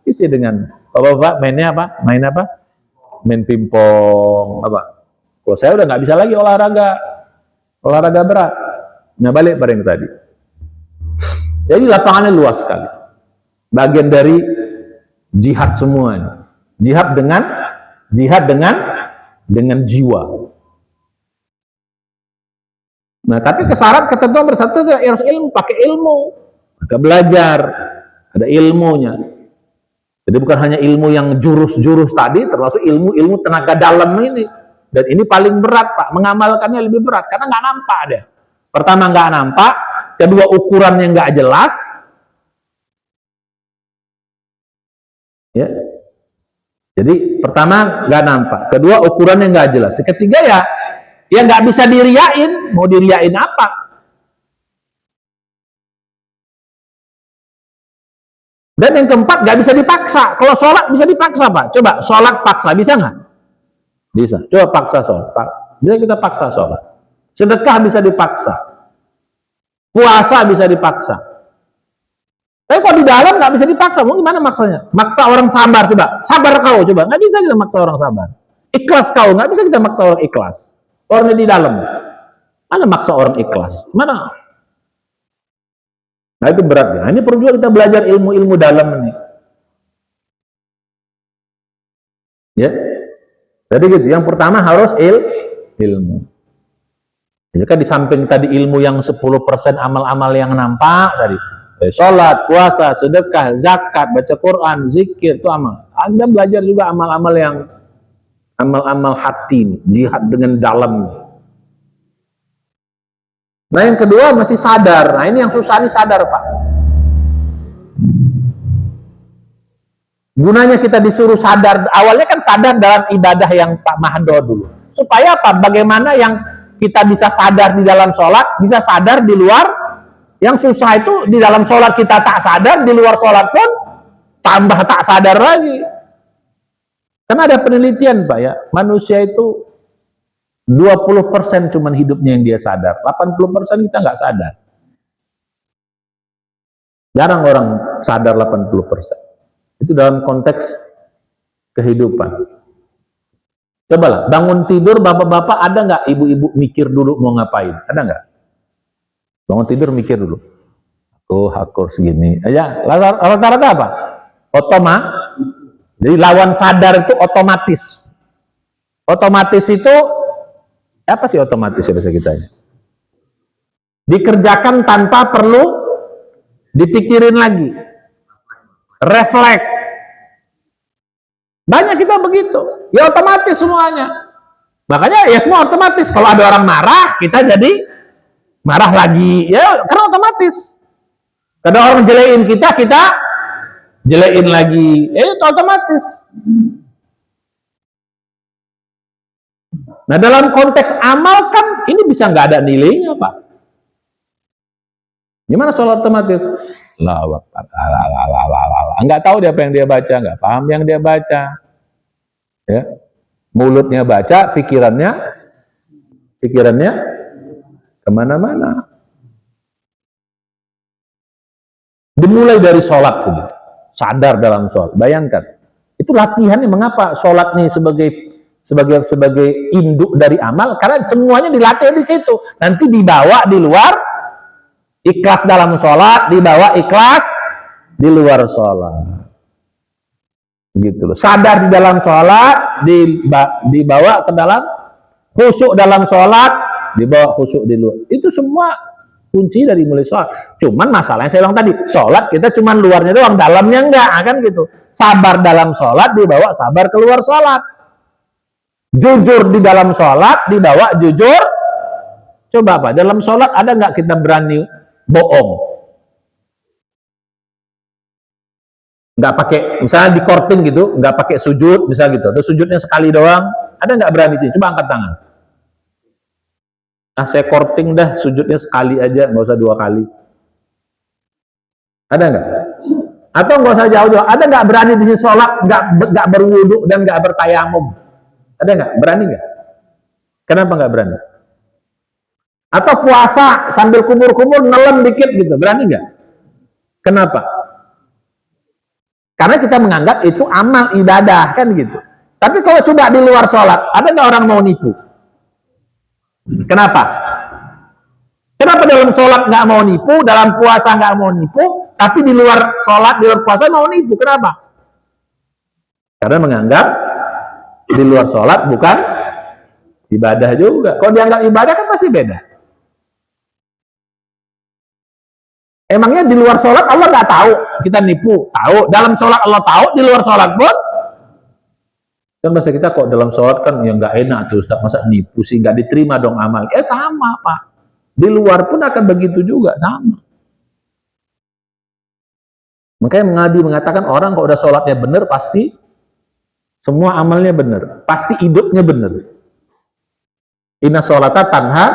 Isi dengan bapak-bapak mainnya apa? Main apa? Main pingpong apa? Kalau saya udah nggak bisa lagi olahraga berat. Nah, balik pada yang tadi. Jadi lapangannya luas sekali. Bagian dari jihad semua. Jihad dengan jiwa. Nah, tapi kesyarat ketentuan bersatu harus ilmu, pakai ilmu. Maka belajar, ada ilmunya. Jadi bukan hanya ilmu yang jurus-jurus tadi, termasuk ilmu-ilmu tenaga dalam ini. Dan ini paling berat, Pak. Mengamalkannya lebih berat, karena nggak nampak ada. Pertama nggak nampak, kedua ukurannya nggak jelas, ya. Jadi pertama nggak nampak, kedua ukurannya nggak jelas, ketiga ya nggak bisa diriain. Mau diriain apa? Dan yang keempat nggak bisa dipaksa. Kalau sholat bisa dipaksa, Pak. Coba sholat paksa, bisa nggak? Bisa. Coba paksa sholat. Bisa kita paksa sholat. Sedekah bisa dipaksa. Puasa bisa dipaksa. Tapi kalau di dalam nggak bisa dipaksa, mau gimana maksanya? Maksa orang sabar, coba. Sabar kau, coba. Nggak bisa kita maksa orang sabar. Ikhlas kau, nggak bisa kita maksa orang ikhlas. Orangnya di dalam. Mana maksa orang ikhlas? Mana? Nah itu berat ya. Ini perlu juga kita belajar ilmu-ilmu dalam ini. Ya. Jadi gitu. Yang pertama harus ilmu. Jadi kan di samping tadi ilmu yang 10% amal-amal yang nampak tadi. Sholat, puasa, sedekah, zakat, baca Quran, zikir, itu amal. Anda belajar juga amal-amal yang amal-amal hati, jihad dengan dalam. Nah yang kedua masih sadar. Nah ini yang susah nih, sadar Pak. Gunanya kita disuruh sadar. Awalnya kan sadar dalam ibadah yang Pak Mahdo dulu. Supaya apa? Bagaimana yang kita bisa sadar di dalam sholat, bisa sadar di luar. Yang susah itu di dalam sholat kita tak sadar, di luar sholat pun tambah tak sadar lagi. Karena ada penelitian Pak ya, manusia itu 20% cuman hidupnya yang dia sadar, 80% kita nggak sadar. Jarang orang sadar 80%. Itu dalam konteks kehidupan. Cobalah, bangun tidur bapak-bapak, ada nggak ibu-ibu mikir dulu mau ngapain? Ada nggak? Bangun tidur mikir dulu. Aku segini. Ya, rata-rata apa? Jadi lawan sadar itu otomatis. Otomatis itu apa sih otomatis ya bahasa kita? Dikerjakan tanpa perlu dipikirin lagi. Refleks. Banyak kita begitu. Ya otomatis semuanya. Makanya ya semua otomatis. Kalau ada orang marah, kita jadi marah lagi. Ya karena otomatis. Kadang orang jelein kita jelein lagi. Itu otomatis. Nah dalam konteks amal kan ini bisa nggak ada nilainya Pak. Gimana sholat otomatis? Nggak tahu dia apa yang dia baca, nggak paham yang dia baca. Ya, mulutnya baca, pikirannya kemana-mana. Dimulai dari sholat, sadar dalam sholat. Bayangkan, itu latihannya. Mengapa sholat nih sebagai induk dari amal? Karena semuanya dilatih di situ. Nanti dibawa di luar, ikhlas dalam sholat, dibawa ikhlas di luar sholat. Gitu loh. Sadar di dalam sholat, dibawa ke dalam khusyuk dalam sholat, dibawa khusyuk di luar. Itu semua kunci dari mulai sholat. Cuman masalahnya saya bilang tadi, sholat kita cuman luarnya doang, dalamnya enggak, kan gitu. Sabar dalam sholat, dibawa sabar keluar sholat. Jujur di dalam sholat, dibawa jujur. Coba Pak, dalam sholat ada nggak kita berani bohong? Nggak pakai, misalnya di korting gitu, nggak pakai sujud, misalnya gitu, atau sujudnya sekali doang, ada nggak berani sih? Coba angkat tangan. Nah saya korting dah, sujudnya sekali aja, nggak usah 2 kali. Ada nggak? Atau nggak usah jauh-jauh, ada nggak berani di sini sholat, nggak berwudu dan nggak bertayamum? Ada nggak? Berani nggak? Kenapa nggak berani? Atau puasa sambil kumur-kumur nelen dikit gitu, berani nggak? Kenapa? Karena kita menganggap itu amal ibadah kan gitu. Tapi kalau coba di luar sholat, ada nggak orang mau nipu? Kenapa? Kenapa dalam sholat nggak mau nipu, dalam puasa nggak mau nipu, tapi di luar sholat, di luar puasa mau nipu? Kenapa? Karena menganggap di luar sholat bukan ibadah juga. Kalau dianggap ibadah kan pasti beda. Emangnya di luar sholat Allah nggak tahu kita nipu? Tahu. Dalam sholat Allah tahu, di luar sholat pun. Kan bahasa kita kok dalam sholat kan yang nggak enak tuh Ustaz, masa nipu sih, nggak diterima dong amal. Sama Pak. Di luar pun akan begitu juga, sama. Makanya Nabi mengatakan orang kalau udah sholatnya benar pasti semua amalnya benar, pasti hidupnya benar. Inna sholata tanha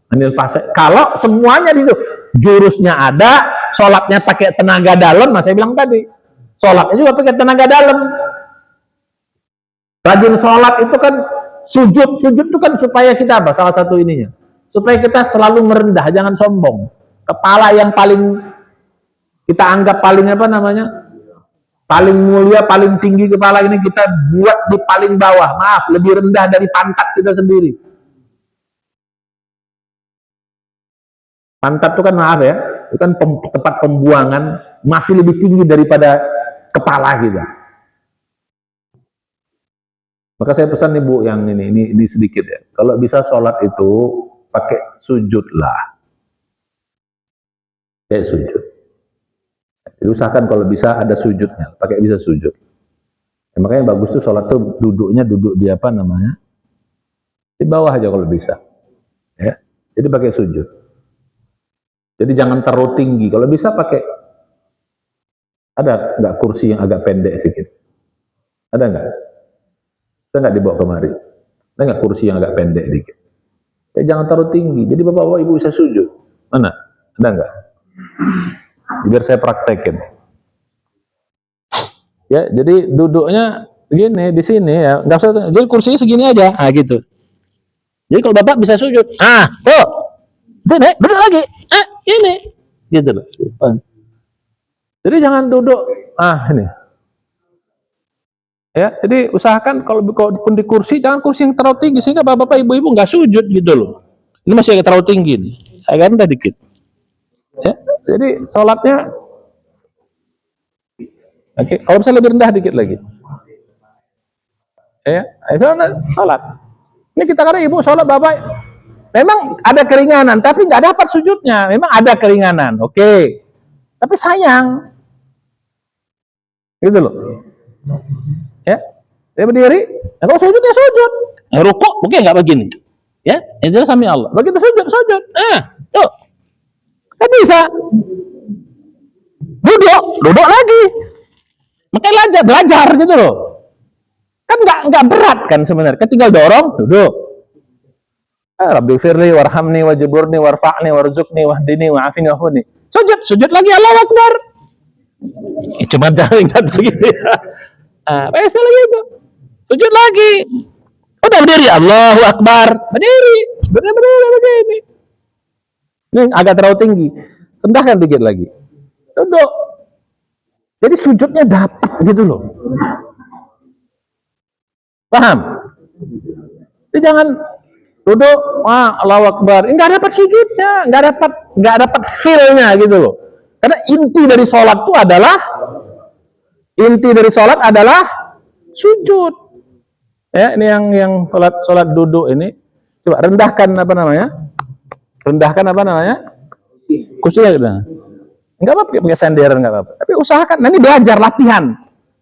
anil fahsya. Kalau semuanya di situ, jurusnya ada, sholatnya pakai tenaga dalam, saya bilang tadi, sholatnya juga pakai tenaga dalam. Rajin sholat itu kan sujud itu kan supaya kita apa? Salah satu ininya, supaya kita selalu merendah, jangan sombong. Kepala yang paling kita anggap paling apa namanya? Paling mulia, paling tinggi kepala ini kita buat di paling bawah. Maaf, lebih rendah dari pantat kita sendiri. Pantat itu kan maaf ya, itu kan tempat pembuangan masih lebih tinggi daripada kepala kita. Maka saya pesan nih Bu, yang ini sedikit ya. Kalau bisa sholat itu pakai sujud lah. Kayak sujud. Jadi usahakan kalau bisa ada sujudnya, pakai bisa sujud. Ya, makanya bagus tuh sholat tuh duduknya duduk di apa namanya? Di bawah aja kalau bisa. Ya. Jadi pakai sujud. Jadi jangan terlalu tinggi. Kalau bisa pakai, ada nggak kursi yang agak pendek sedikit? Ada nggak? Saya nggak dibawa kemari. Ada nggak kursi yang agak pendek sedikit? Ya, jangan terlalu tinggi. Jadi bapak-bapak ibu bisa sujud. Mana? Ada nggak? Biar saya praktekin. Ya, jadi duduknya begini di sini ya, nggak usah. Jadi kursinya segini aja, gitu. Jadi kalau bapak bisa sujud, tuh, ini duduk lagi, ini, gitu loh. Jadi jangan duduk, ini. Ya, jadi usahakan kalau pun di kursi, jangan kursi yang terlalu tinggi sehingga bapak-bapak ibu-ibu nggak sujud gitu loh. Ini masih agak terlalu tinggi nih, agak rendah dikit. Ya, jadi sholatnya, oke, kalau bisa lebih rendah dikit lagi. Ya, sholat. Ini kita kadang ibu sholat bapak, memang ada keringanan, tapi nggak dapat sujudnya. Memang ada keringanan, oke. Tapi sayang, gitu loh. Ya, dia berdiri, kalau sujud ya sujud. Rukuk, oke nggak begini. Ya, itu sami Allah. Begitu sujud. Tuh. Kan bisa. Duduk lagi. Makanya belajar gitu loh. Kan nggak berat kan sebenarnya. Kan tinggal dorong, duduk. Rabbi firli warhamni wajiburni warfa'ni warzuqni wahdini wa'afini wa'afuni. Sujud lagi, Allahu Akbar. Cuma jangan gitu ya. Biasa lagi itu. Sujud lagi. Udah berdiri, Allahu Akbar. Berdiri begini. Ini agak terlalu tinggi. Rendahkan dikit lagi. Duduk. Jadi sujudnya dapat gitu loh. Paham? Jadi jangan duduk, Allahu Akbar. Enggak dapat sujudnya, enggak dapat feel-nya gitu loh. Karena inti dari sholat adalah sujud. Ya, ini yang sholat duduk ini. Coba rendahkan apa namanya? Kursinya gitu. Enggak apa-apa pakai senderan, enggak apa-apa. Tapi usahakan, nanti belajar latihan.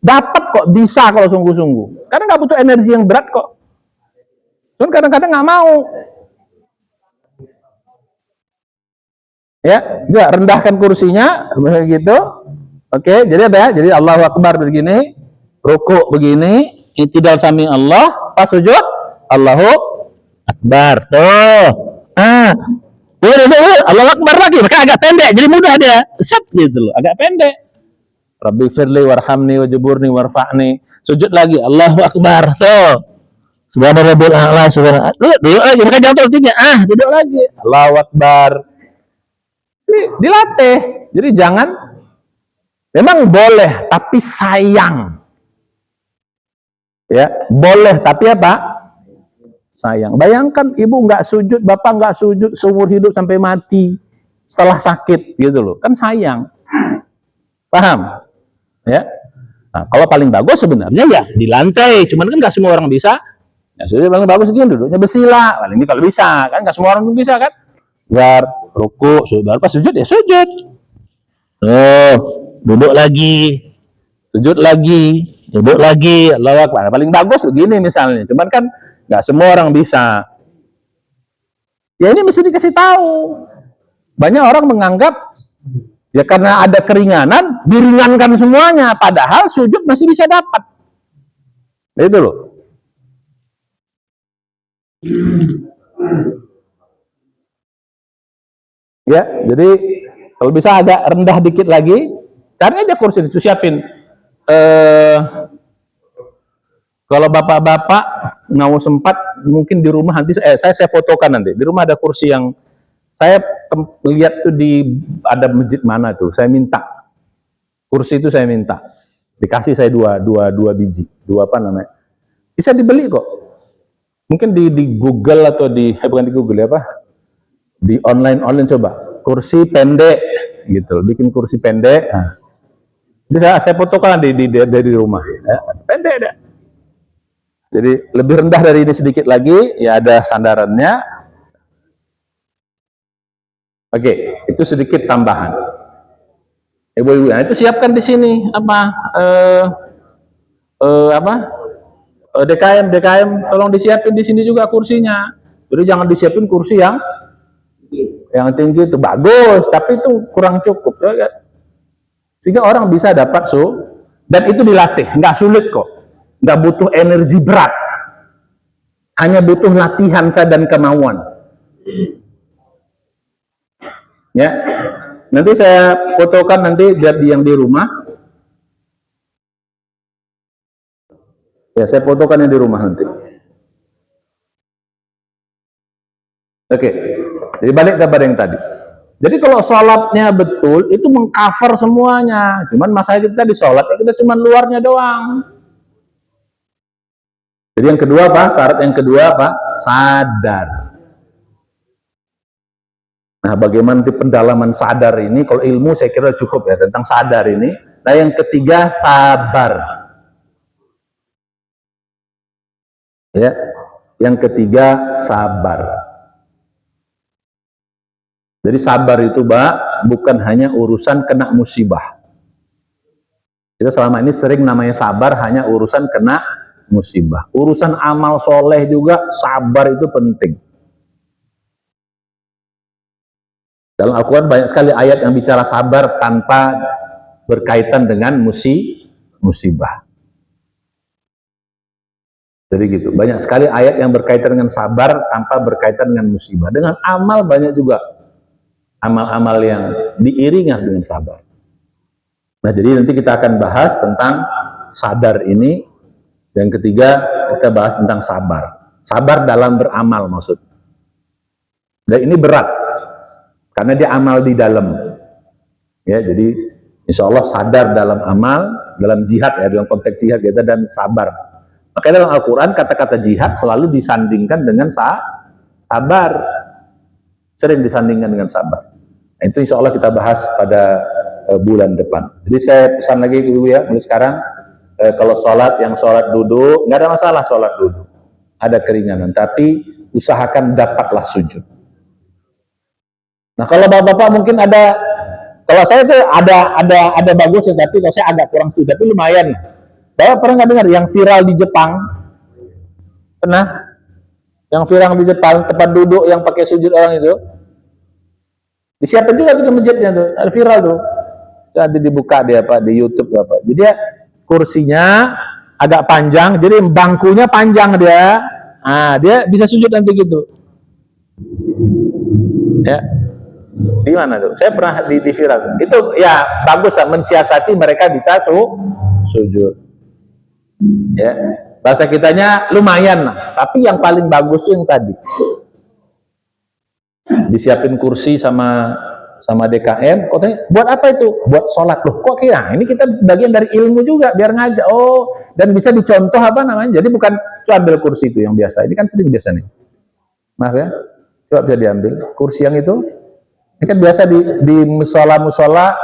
Dapat kok, bisa kalau sungguh-sungguh. Karena nggak butuh energi yang berat kok. Cuman kadang-kadang nggak mau. Ya, juga rendahkan kursinya begitu. Oke, jadi apa ya? Jadi Allahu Akbar begini, rukuk begini, i'tidal sami Allah, pas sujud Allahu Akbar. Tuh. Allahu Akbar lagi, maka agak pendek, jadi mudah dia. Set gitu loh, agak pendek. Rabbi firli warhamni wajiburni warfa'ni. Sujud lagi, Allahu Akbar. Tuh. Subhana rabbil a'la, subhana. Duduk lagi, maka jangan terlalu tinggi. Duduk lagi. Allahu Akbar. Dilatih. Jadi jangan, memang boleh, tapi sayang. Ya, boleh, tapi apa? Sayang. Bayangkan ibu nggak sujud, bapak nggak sujud seumur hidup sampai mati setelah sakit, gitu loh. Kan sayang. Paham? Ya. Nah, kalau paling bagus sebenarnya ya di lantai. Cuman kan nggak semua orang bisa. Ya sudah paling bagus begini, duduknya bersila. Paling ini kalau bisa, kan nggak semua orang bisa kan. Biar rukuk, baru pas sujud ya sujud. Oh, duduk lagi, sujud lagi, duduk lagi, Allahu Akbar. Paling bagus begini misalnya. Cuman kan nggak semua orang bisa. Ya ini mesti dikasih tahu. Banyak orang menganggap ya karena ada keringanan, diringankan semuanya. Padahal sujud masih bisa dapat. Itu loh. Ya, jadi kalau bisa agak rendah dikit lagi, cari aja kursi itu, siapin. Kalau bapak-bapak nggak mau sempat, mungkin di rumah nanti saya fotokan nanti. Di rumah ada kursi yang saya lihat tuh di ada masjid mana tuh, saya minta kursi itu, saya minta dikasih saya dua biji, dua apa namanya, bisa dibeli kok. Mungkin di Google atau bukan di Google ya, apa, di online coba kursi pendek gitu, bikin kursi pendek. Nah, bisa saya fotokan dari rumah, ya, pendek deh. Jadi lebih rendah dari ini sedikit lagi, ya ada sandarannya. Oke, itu sedikit tambahan. Ibu-ibu, nah itu siapkan di sini apa DKM, tolong disiapin di sini juga kursinya. Jadi jangan disiapin kursi yang tinggi itu bagus, tapi itu kurang cukup, ya. Sehingga orang bisa dapat dan itu dilatih, nggak sulit kok, nggak butuh energi berat, hanya butuh latihan dan kemauan. Ya, nanti saya fotokan nanti biar yang di rumah. Ya, saya fotokan yang di rumah nanti. Oke, jadi balik kepada yang tadi. Jadi kalau sholatnya betul, itu mengcover semuanya. Cuman masalah kita di sholat, ya kita cuma luarnya doang. Jadi yang kedua apa? Syarat yang kedua apa? Sadar. Nah, bagaimana nanti pendalaman sadar ini? Kalau ilmu saya kira cukup ya tentang sadar ini. Nah, yang ketiga sabar. Ya, yang ketiga sabar. Jadi sabar itu, Mbak, bukan hanya urusan kena musibah. Kita selama ini sering namanya sabar hanya urusan kena musibah. Urusan amal soleh juga sabar itu penting. Dalam Al-Quran banyak sekali ayat yang bicara sabar tanpa berkaitan dengan musibah. Jadi gitu, banyak sekali ayat yang berkaitan dengan sabar tanpa berkaitan dengan musibah. Dengan amal banyak juga amal-amal yang diiringi dengan sabar. Nah, jadi nanti kita akan bahas tentang sadar ini. Yang ketiga, kita bahas tentang sabar. Sabar dalam beramal maksud. Dan ini berat, karena dia amal di dalam. Ya, jadi insya Allah sadar dalam amal, dalam jihad ya, dalam konteks jihad kita, dan sabar. Makanya dalam Al-Quran kata-kata jihad selalu disandingkan dengan sabar. Sering disandingkan dengan sabar. Nah, itu insya Allah kita bahas pada bulan depan. Jadi saya pesan lagi ke Ibu ya, mulai sekarang kalau sholat, yang sholat duduk, nggak ada masalah sholat duduk. Ada keringanan, tapi usahakan dapatlah sujud. Nah, kalau bapak-bapak mungkin ada, kalau saya tuh ada bagus ya, tapi kalau saya agak kurang sujud, tapi lumayan. Bapak pernah nggak dengar yang viral di Jepang? Pernah? Yang viral di Jepang, tempat duduk yang pakai sujud orang itu, disiapin juga tuh di masjidnya tuh, ada viral tuh. Saat dibuka dia apa di YouTube apa. Jadi ya, kursinya agak panjang, jadi bangkunya panjang dia. Nah, dia bisa sujud nanti gitu. Ya. Di mana tuh? Saya pernah di viral. Itu ya bagus lah, mensiasati mereka bisa sujud. Ya. Bahasa kitanya lumayan lah, tapi yang paling bagus yang tadi. Disiapin kursi sama DKM, katanya buat apa itu? Buat sholat. Loh, kok kira? Ini kita bagian dari ilmu juga, biar ngajak. Oh, dan bisa dicontoh apa namanya? Jadi bukan coba ambil kursi itu yang biasa. Ini kan sering biasa nih. Maaf ya, coba bisa diambil kursi yang itu. Ini kan biasa di musola.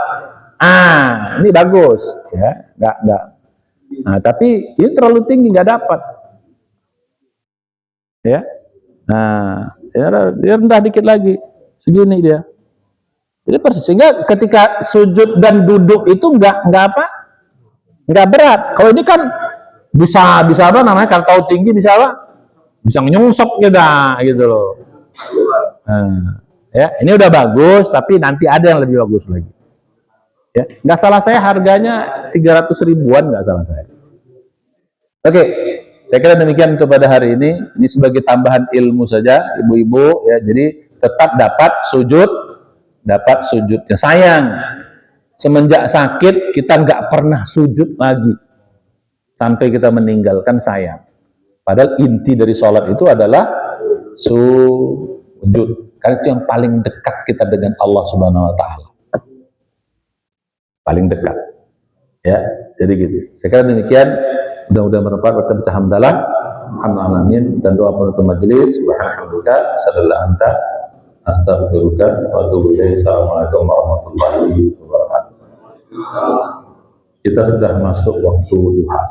Ah, ini bagus, ya, nggak. Nah, tapi ini terlalu tinggi, nggak dapat. Ya, nah, dia rendah dikit lagi, segini dia. Jadi sehingga ketika sujud dan duduk itu nggak berat. Kalau ini kan bisa apa namanya, kalau tahu tinggi bisa apa? Bisa nyungsok kita gitu loh. Nah, ya ini udah bagus, tapi nanti ada yang lebih bagus lagi. Ya, nggak salah saya harganya 300 ribuan, nggak salah saya. Oke, saya kira demikian untuk pada hari ini. Ini sebagai tambahan ilmu saja, ibu-ibu ya. Jadi tetap dapat sujudnya. Sayang, semenjak sakit kita nggak pernah sujud lagi sampai kita meninggalkan, sayang. Padahal inti dari sholat itu adalah sujud. Karena itu yang paling dekat kita dengan Allah Subhanahu Wa Taala. Paling dekat. Ya, jadi gitu. Saya kira demikian. Mudah-mudahan bermanfaat. Kita baca hamdalah, alhamdulillah, dan doa penutup majelis. Subhanallah, sallallahu anta, astaghfiruka wa atubu ilaik. Assalamualaikum warahmatullahi wabarakatuh. Kita sudah masuk waktu duha.